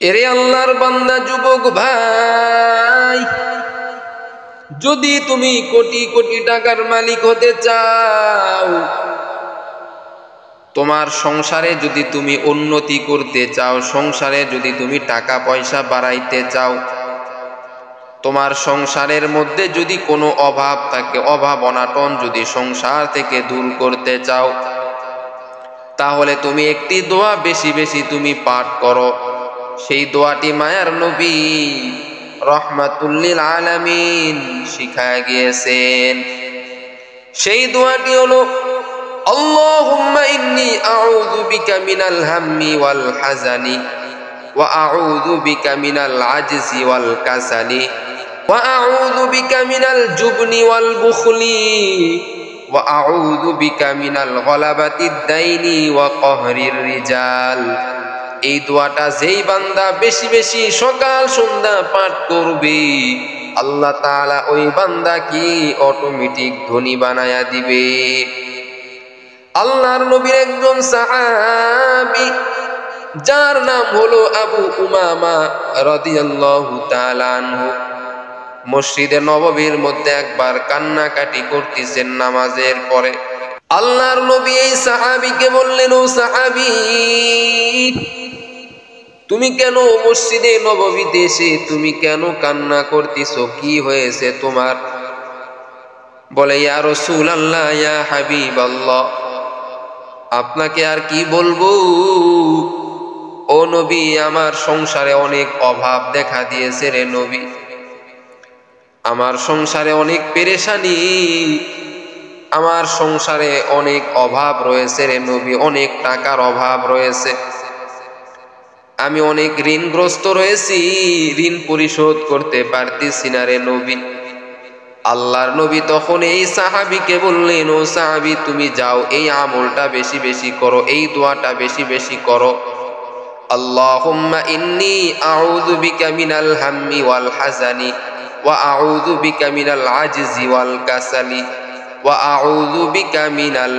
এরে আল্লাহর বান্দা যুবক ভাই, যদি তুমি কোটি কোটি টাকার মালিক হতে চাও, তোমার সংসারে যদি তুমি উন্নতি করতে চাও, সংসারে যদি তুমি টাকা পয়সা বাড়াইতে চাও, তোমার সংসারের মধ্যে যদি কোনো অভাব থাকে, অভাব অনাটন যদি সংসার থেকে দূর করতে চাও, তাহলে তুমি একটি দোয়া বেশি বেশি তুমি পাঠ করো। সেই দোয়াটি মায়ার নবী রহমাতুল্লিল আলামিন শিখায় গিয়েছেন। সেই দোয়াটি হলো আল্লাহুম্মা ইন্নী আউযু বিকা মিনাল হাম্মি ওয়াল হাযানি ওয়া আউযু বিকা মিনাল আজজি ওয়াল কাসালি ওয়া আউযু বিকা মিনাল জুবনি ওয়াল বুখলি ওয়া আউযু বিকা মিনাল গলাবাতিদ দাইনি ওয়া কহরির রিজাল। এই দোয়াটা যেই বান্দা বেশি বেশি সকাল সন্ধ্যা পাঠ করবে, আল্লাহ তাআলা ওই বান্দাকে অটোমেটিক ধনী বানায়া দিবে। আল্লাহর নবীর একজন সাহাবী, যার নাম হলো আবু উমামা রাদিয়াল্লাহু তাআলা আনহু, মসজিদে নববীর মধ্যে একবার কান্নাকাটি করতেছেন নামাজের পরে। আল্লাহর নবী এই সাহাবীকে বললেন, ও সাহাবী, তুমি কেন মসজিদে নববীতে এসে তুমি কেন কান্না করতেছো? কি হয়েছে তোমার? বলে, ইয়া রাসূলুল্লাহ, ইয়া হাবিবাল্লাহ, আপনাকে আর কি বলবো ও নবী, আমার সংসারে অনেক অভাব দেখা দিয়েছে রে নবী, আমার সংসারে অনেক পেরেশানি, আমার সংসারে অনেক অভাব রয়েছে রে নবী, অনেক টাকার অভাব রয়েছে, আমি অনেক ঋণগ্রস্ত রয়েছি, ঋণ পরিশোধ করতে পারতেছি না রে নবী। আল্লাহর নবী তখন এই সাহাবীকে বললেন, ও সাহাবী, তুমি যাও এই আমলটা বেশি বেশি করো, এই দোয়াটা বেশি বেশি করো। আল্লাহুম্মা ইন্নী আউযু বিকা মিনাল হাম্মি ওয়াল হাযানি ওয়া আউযু বিকা মিনাল আজজি ওয়াল কাসালি ওয়া আউযু বিকা মিনাল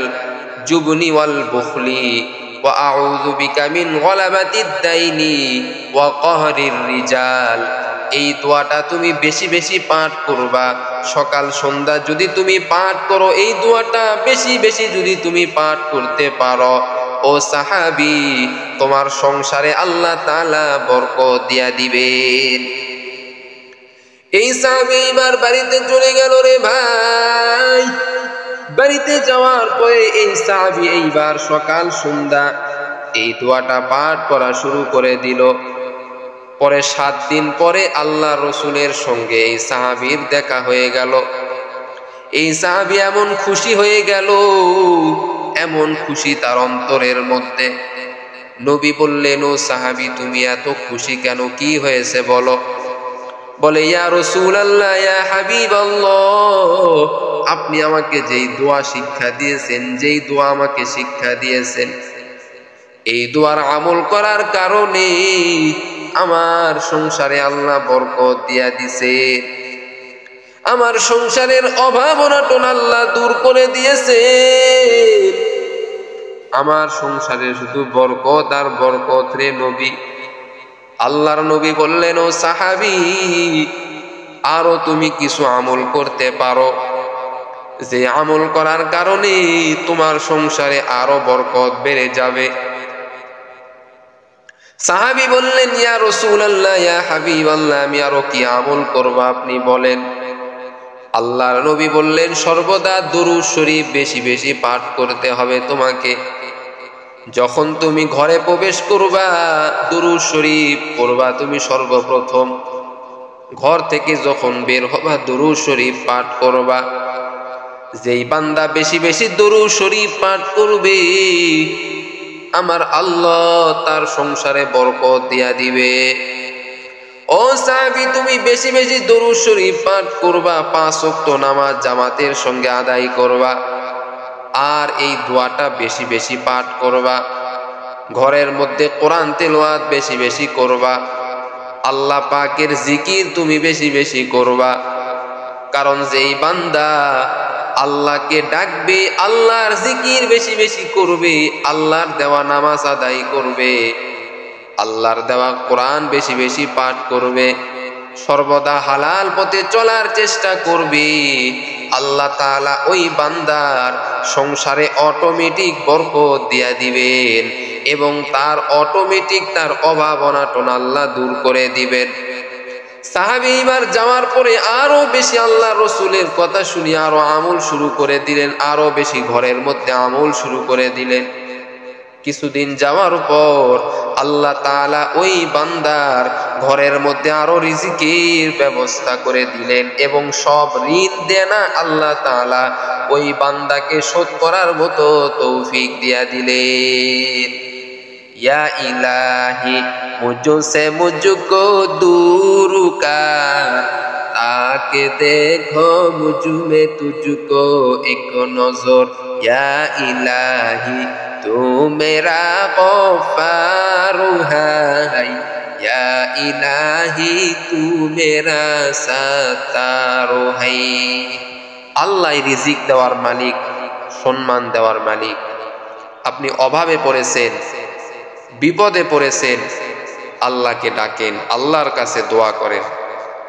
জুবনি ওয়াল বুখলি ওয়া আউযু বিকা মিন গলাবাতিদ দাইনি ওয়া কহরির রিজাল। এই দোয়াটা তুমি বেশি বেশি পাঠ করবা, সকাল সন্ধ্যা যদি তুমি পাঠ করো, এই দোয়াটা বেশি বেশি যদি তুমি পাঠ করতে পারো, ও সাহাবী, তোমার সংসারে আল্লাহ তাআলা বরকত দিয়া দিবেন। এই সাহাবী এবার বাড়িতে চলে গেল রে ভাই। বাড়িতে যাওয়ার পরে এই সাহাবী এইবার সকাল সন্ধ্যা এই দোয়াটা পাঠ করা শুরু করে দিল। পরে 7 দিন পরে আল্লাহ রসুলের সঙ্গে এই সাহাবীর দেখা হয়ে গেল। এই সাহাবী এমন খুশি হয়ে গেল, এমন খুশি তার অন্তরের মধ্যে। নবী বললেন, ও সাহাবী, তুমি এত খুশি কেন? কি হয়েছে বলো? বলে, ইয়া রাসূলুল্লাহ, ইয়া হাবিবাল্লাহ, আপনি আমাকে যেই দোয়া শিক্ষা দিয়েছেন, যেই দোয়া আমাকে শিক্ষা দিয়েছেন, এই দোয়ার আমল করার কারণে আমার সংসারে আল্লাহ বরকত দিয়া দিছে, আমার সংসারের অভাব অনাটন আল্লাহ দূর করে দিয়েছে, আমার সংসারে শুধু বরকত আর বরকত রে নবী। আল্লাহর নবী বললেন, ও সাহাবী, আরো তুমি কিছু আমল করতে পারো, যে আমল করার কারণে তোমার সংসারে আরো বরকত বেড়ে যাবে। সাহাবী বললেন, ইয়া রাসূলুল্লাহ, ইয়া হাবিবাল্লাহ, আমি আরো কি আমল করব আপনি বলেন। আল্লাহর নবী বললেন, সর্বদা দুরূদ শরীফ বেশি বেশি পাঠ করতে হবে তোমাকে। যখন তুমি ঘরে প্রবেশ করবা, দুরূদ শরীফ পড়বা তুমি সর্বপ্রথম। ঘর থেকে যখন বের হবা, দুরূদ শরীফ পাঠ করবা। যেই বান্দা বেশি বেশি দুরূদ শরীফ পাঠ করবে, আমার আল্লাহ তার সংসারে বরকত দিয়া দিবে। ও সাহাবী, তুমি বেশি বেশি দুরূদ শরীফ পাঠ করবা, 5 ওয়াক্ত নামাজ জামাতের সঙ্গে আদায় করবা, আর এই দোয়াটা বেশি বেশি পাঠ করবা। ঘরের মধ্যে কোরআন তেলাওয়াত বেশি বেশি করবা, আল্লাহ পাকের জিকির তুমি বেশি বেশি করবা। কারণ যেই বান্দা আল্লাহকে ডাকবে, আল্লাহর জিকির বেশি বেশি করবে, আল্লাহর দেওয়া নামাজ আদায় করবে, আল্লাহর দেওয়া কোরআন বেশি বেশি পাঠ করবে, সর্বদা হালাল পথে চলার চেষ্টা করবে, আল্লাহ তাআলা ওই বান্দার সংসারে অটোমেটিক বরকত দিয়া দিবেন এবং তার অটোমেটিক তার অভাব অনাটন আল্লাহ দূর করে দিবেন। সাহাবী এবার যাওয়ার পরে আরো বেশি আল্লাহ রসুলের কথা শুনি আরো আমল শুরু করে দিলেন, আরো বেশি ঘরের মধ্যে আমল শুরু করে দিলেন। কিছুদিন যাওয়ার পর আল্লাহ তাআলা ওই বান্দার ঘরের মধ্যে আরো রিজিকের ব্যবস্থা করে দিলেন এবং সব ঋণ দেনা আল্লাহ তাআলা ওই বান্দাকে শোধ করার মতো তৌফিক দিয়া দিলেন। या इलाही मुझसे मुझको दूर कर, ताकि देखो मुझ में तुझको एक नजर। या इलाही तू मेरा गफ्फार है, या इलाही तू मेरा सत्तार है। আল্লাহ রিজিক দেওয়ার মালিক, সম্মান দেওয়ার মালিক। আপনি অভাবে পড়েছেন, বিপদে পড়েছেন, আল্লাহকে ডাকেন, আল্লাহর কাছে দোয়া করেন,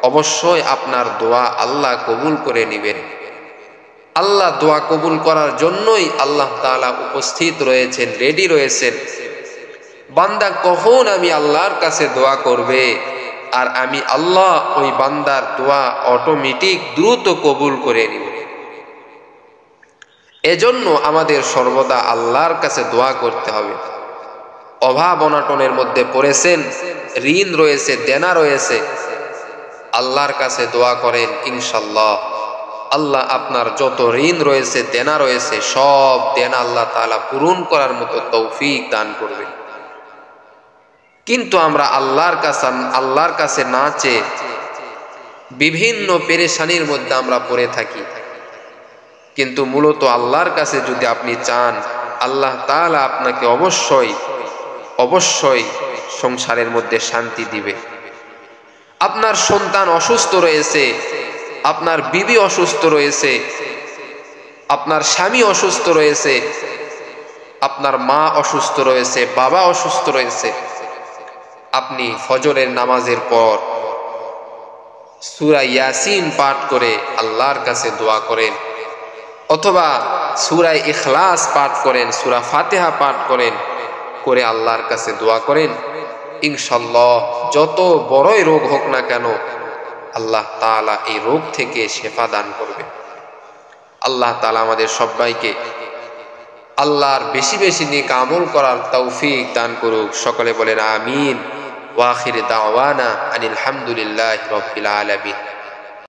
অবশ্যই আপনার দোয়া আল্লাহ কবুল করে নেবেন। আল্লাহ দোয়া কবুল করার জন্যই আল্লাহ তাআলা উপস্থিত রয়েছেন, রেডি রয়েছেন। বান্দা কখন আমি আল্লাহর কাছে দোয়া করবে আর আমি আল্লাহ ওই বান্দার দোয়া অটোমেটিক দ্রুত কবুল করে নিব। এজন্য আমাদের সর্বদা আল্লাহর কাছে দোয়া করতে হবে। অভাব অনাটনের মধ্যে পড়েছেন, ঋণ রয়েছে, দেনা রয়েছে, আল্লাহর কাছে দোয়া করেন, ইনশাআল্লাহ আল্লাহ আপনার যত ঋণ রয়েছে, দেনা রয়েছে, সব দেনা আল্লাহ তাআলা পূরণ করার মতো তৌফিক দান করবেন। কিন্তু আমরা আল্লাহর কাছে না চেয়ে বিভিন্ন পেরেশানির মধ্যে আমরা পড়ে থাকি। কিন্তু মূলত আল্লাহর কাছে যদি আপনি চান, আল্লাহ তাআলা আপনাকে অবশ্যই সংসারের মধ্যে শান্তি দিবে। আপনার সন্তান অসুস্থ রয়েছে, আপনার বিবি অসুস্থ রয়েছে, আপনার স্বামী অসুস্থ রয়েছে, আপনার মা অসুস্থ রয়েছে, বাবা অসুস্থ রয়েছে, আপনি ফজরের নামাজের পর সূরা ইয়াসিন পাঠ করে আল্লাহর কাছে দোয়া করেন, অথবা সূরা ইখলাস পাঠ করেন, সূরা ফাতিহা পাঠ করেন, করে আল্লাহর কাছে দোয়া করেন, ইনশাআল্লাহ যত বড়ই রোগ হোক না কেন আল্লাহ তাআলা এই রোগ থেকে শেফা দান করবে। আল্লাহ তাআলা আমাদের সবাইকে আল্লাহর বেশি বেশি নেক আমল করার তৌফিক দান করুক। সকলে বলেন আমিন। ওয়া আখির দাওয়ানা আনিল হামদুলিল্লাহি রাব্বিল আলামিন।